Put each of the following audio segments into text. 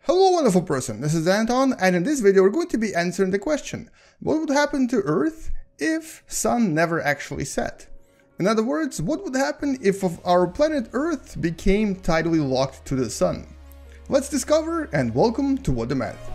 Hello wonderful person, this is Anton, and in this video we're going to be answering the question, what would happen to Earth if sun never actually set? In other words, what would happen if our planet Earth became tidally locked to the sun? Let's discover, and welcome to What the Math.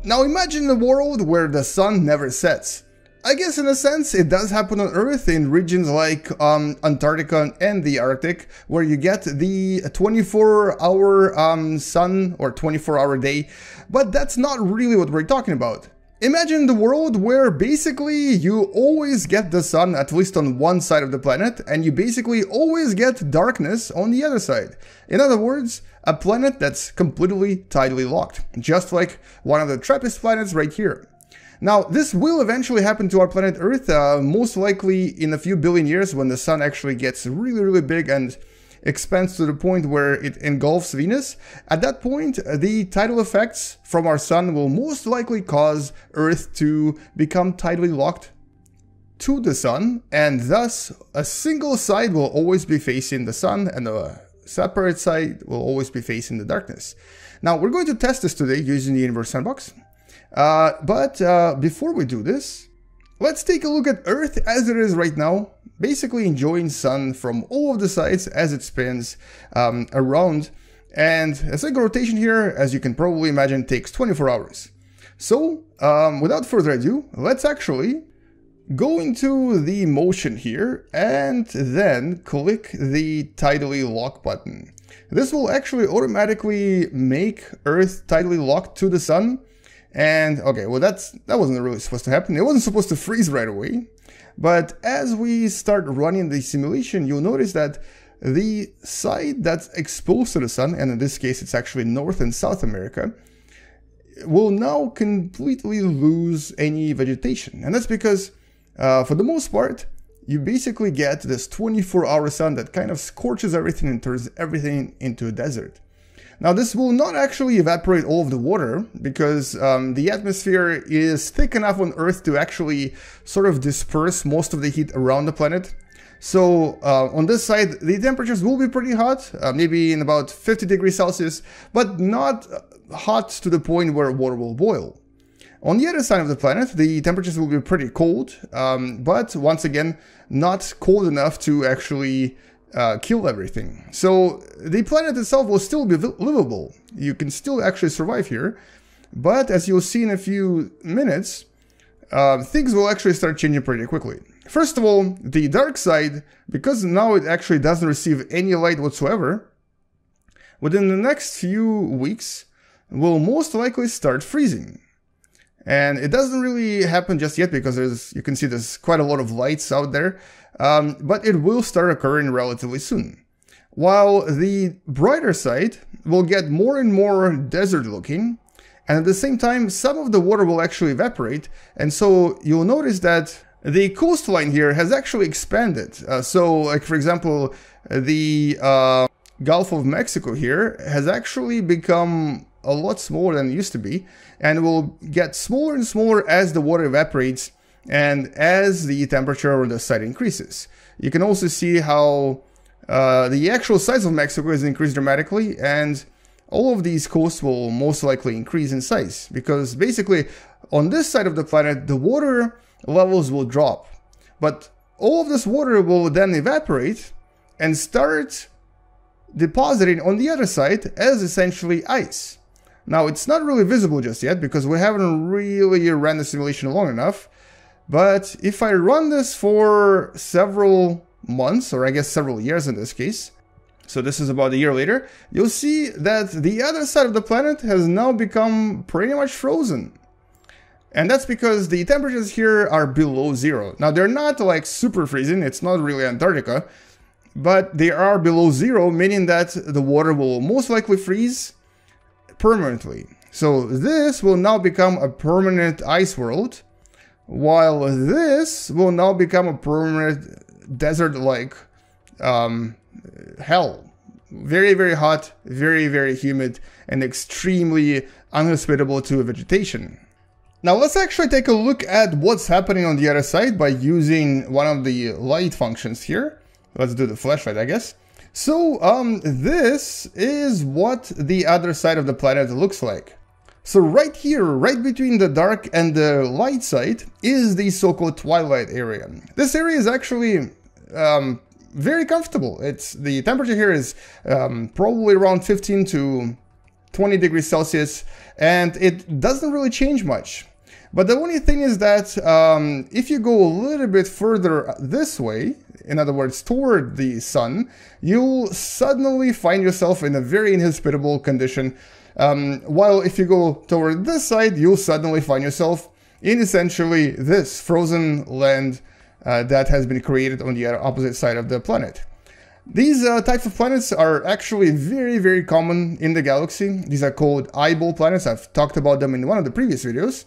Now imagine a world where the sun never sets. I guess in a sense it does happen on Earth in regions like Antarctica and the Arctic, where you get the 24-hour sun or 24-hour day, but that's not really what we're talking about. Imagine the world where basically you always get the sun at least on one side of the planet, and you basically always get darkness on the other side. In other words, a planet that's completely tidally locked, just like one of the TRAPPIST planets right here. Now, this will eventually happen to our planet Earth, most likely in a few billion years when the sun actually gets really big and expands to the point where it engulfs Venus. At that point, the tidal effects from our sun will most likely cause Earth to become tidally locked to the sun, and thus a single side will always be facing the sun and a separate side will always be facing the darkness. Now, we're going to test this today using the Universe Sandbox. But before we do this, let's take a look at Earth as it is right now, basically enjoying sun from all of the sides as it spins around. And a single rotation here, as you can probably imagine, takes 24 hours. So, without further ado, let's actually go into the motion here and then click the tidally lock button. This will actually automatically make Earth tidally locked to the sun. And okay, well that wasn't really supposed to happen. It wasn't supposed to freeze right away. But as we start running the simulation, you'll notice that the side that's exposed to the sun, and in this case it's actually North and South America, will now completely lose any vegetation. And that's because for the most part, you basically get this 24-hour sun that kind of scorches everything and turns everything into a desert. Now, this will not actually evaporate all of the water because the atmosphere is thick enough on Earth to actually sort of disperse most of the heat around the planet. So on this side, the temperatures will be pretty hot, maybe in about 50 degrees Celsius, but not hot to the point where water will boil. On the other side of the planet, the temperatures will be pretty cold, but once again, not cold enough to actually kill everything. So the planet itself will still be livable. You can still actually survive here, but as you'll see in a few minutes, things will actually start changing pretty quickly. First of all, the dark side, because now it actually doesn't receive any light whatsoever, within the next few weeks will most likely start freezing. And it doesn't really happen just yet because you can see there's quite a lot of lights out there, but it will start occurring relatively soon. While the brighter side will get more and more desert looking, and at the same time some of the water will actually evaporate, and so you'll notice that the coastline here has actually expanded. So like for example, the Gulf of Mexico here has actually become a lot smaller than it used to be, and will get smaller and smaller as the water evaporates and as the temperature on the side increases. You can also see how the actual size of Mexico has increased dramatically, and all of these coasts will most likely increase in size because basically on this side of the planet the water levels will drop, but all of this water will then evaporate and start depositing on the other side as essentially ice. Now, it's not really visible just yet because we haven't really ran the simulation long enough, but if I run this for several months, or I guess several years in this case, so this is about a year later, you'll see that the other side of the planet has now become pretty much frozen. And that's because the temperatures here are below zero. Now, they're not like super freezing, it's not really Antarctica, but they are below zero, meaning that the water will most likely freeze permanently. So this will now become a permanent ice world, while this will now become a permanent desert-like hell. Very hot, very humid, and extremely unhospitable to vegetation. Now let's actually take a look at what's happening on the other side by using one of the light functions here. Let's do the flashlight, I guess. So this is what the other side of the planet looks like. So right here, right between the dark and the light side, is the so-called Twilight area. This area is actually very comfortable. The temperature here is probably around 15 to 20 degrees Celsius, and it doesn't really change much. But the only thing is that if you go a little bit further this way, in other words, toward the sun, you'll suddenly find yourself in a very inhospitable condition. While if you go toward this side, you'll suddenly find yourself in essentially this frozen land that has been created on the opposite side of the planet. These types of planets are actually very, very common in the galaxy. These are called eyeball planets. I've talked about them in one of the previous videos.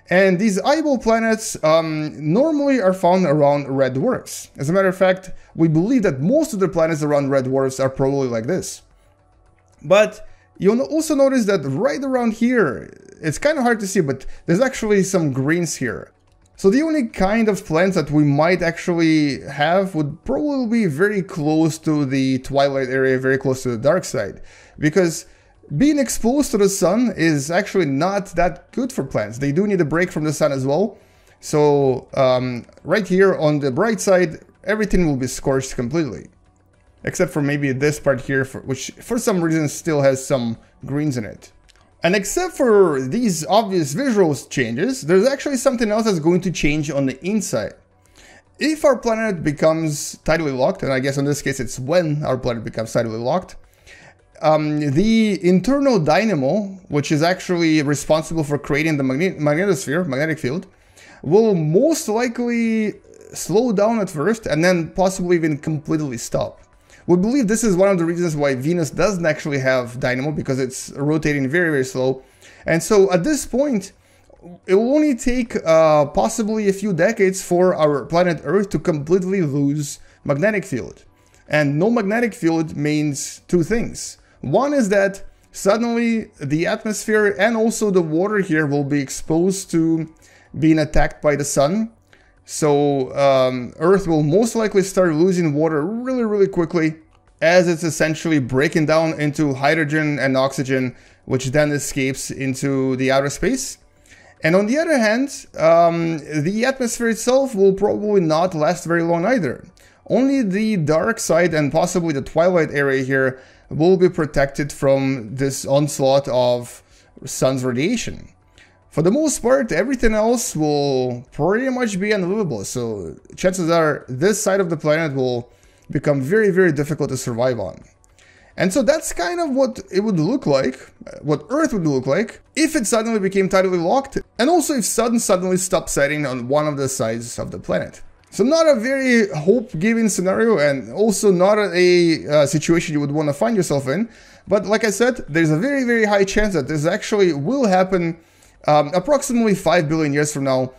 And these eyeball planets normally are found around red dwarfs. As a matter of fact, we believe that most of the planets around red dwarfs are probably like this. But you'll also notice that right around here, it's kind of hard to see, but there's actually some greens here. So the only kind of plants that we might actually have would probably be very close to the Twilight area, very close to the dark side. Because being exposed to the sun is actually not that good for plants. They do need a break from the sun as well. So right here on the bright side, everything will be scorched completely. Except for maybe this part here, which for some reason still has some greens in it. And except for these obvious visual changes, there's actually something else that's going to change on the inside. If our planet becomes tidally locked, and I guess in this case it's when our planet becomes tidally locked, the internal dynamo, which is actually responsible for creating the magnetic field, will most likely slow down at first and then possibly even completely stop. We believe this is one of the reasons why Venus doesn't actually have dynamo, because it's rotating very, very slow. And so at this point, it will only take possibly a few decades for our planet Earth to completely lose magnetic field. And no magnetic field means two things. One is that suddenly the atmosphere and also the water here will be exposed to being attacked by the sun. So Earth will most likely start losing water really, really quickly, as it's essentially breaking down into hydrogen and oxygen, which then escapes into the outer space. And on the other hand, the atmosphere itself will probably not last very long either. Only the dark side and possibly the Twilight area here will be protected from this onslaught of sun's radiation. For the most part, everything else will pretty much be unlivable, so chances are this side of the planet will become very, very difficult to survive on. And so that's kind of what it would look like, what Earth would look like, if it suddenly became tidally locked, and also if sun suddenly stopped setting on one of the sides of the planet. So not a very hope-giving scenario, and also not a situation you would want to find yourself in, but like I said, there's a very, very high chance that this actually will happen approximately 5 billion years from now,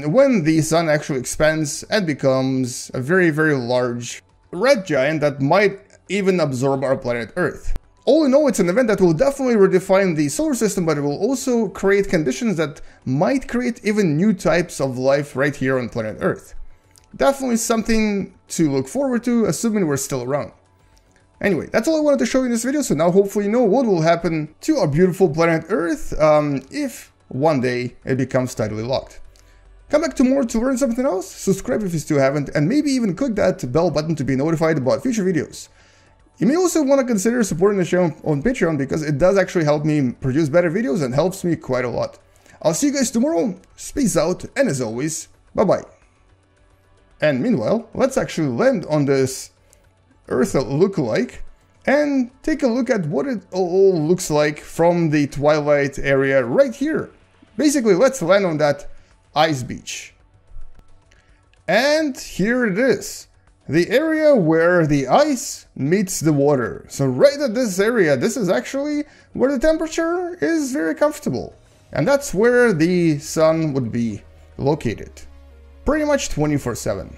when the sun actually expands and becomes a very, very large red giant that might even absorb our planet Earth. All in all, it's an event that will definitely redefine the solar system, but it will also create conditions that might create even new types of life right here on planet Earth. Definitely something to look forward to, assuming we're still around. Anyway, that's all I wanted to show you in this video, so now hopefully you know what will happen to our beautiful planet Earth if one day it becomes tidally locked. Come back tomorrow to learn something else, subscribe if you still haven't, and maybe even click that bell button to be notified about future videos. You may also want to consider supporting the channel on Patreon, because it does actually help me produce better videos and helps me quite a lot. I'll see you guys tomorrow, space out, and as always, bye-bye. And meanwhile, let's actually land on this Earth look-alike and take a look at what it all looks like from the Twilight area right here. Basically, let's land on that ice beach. And here it is, the area where the ice meets the water. So right at this area, this is actually where the temperature is very comfortable. And that's where the sun would be located. Pretty much 24/7.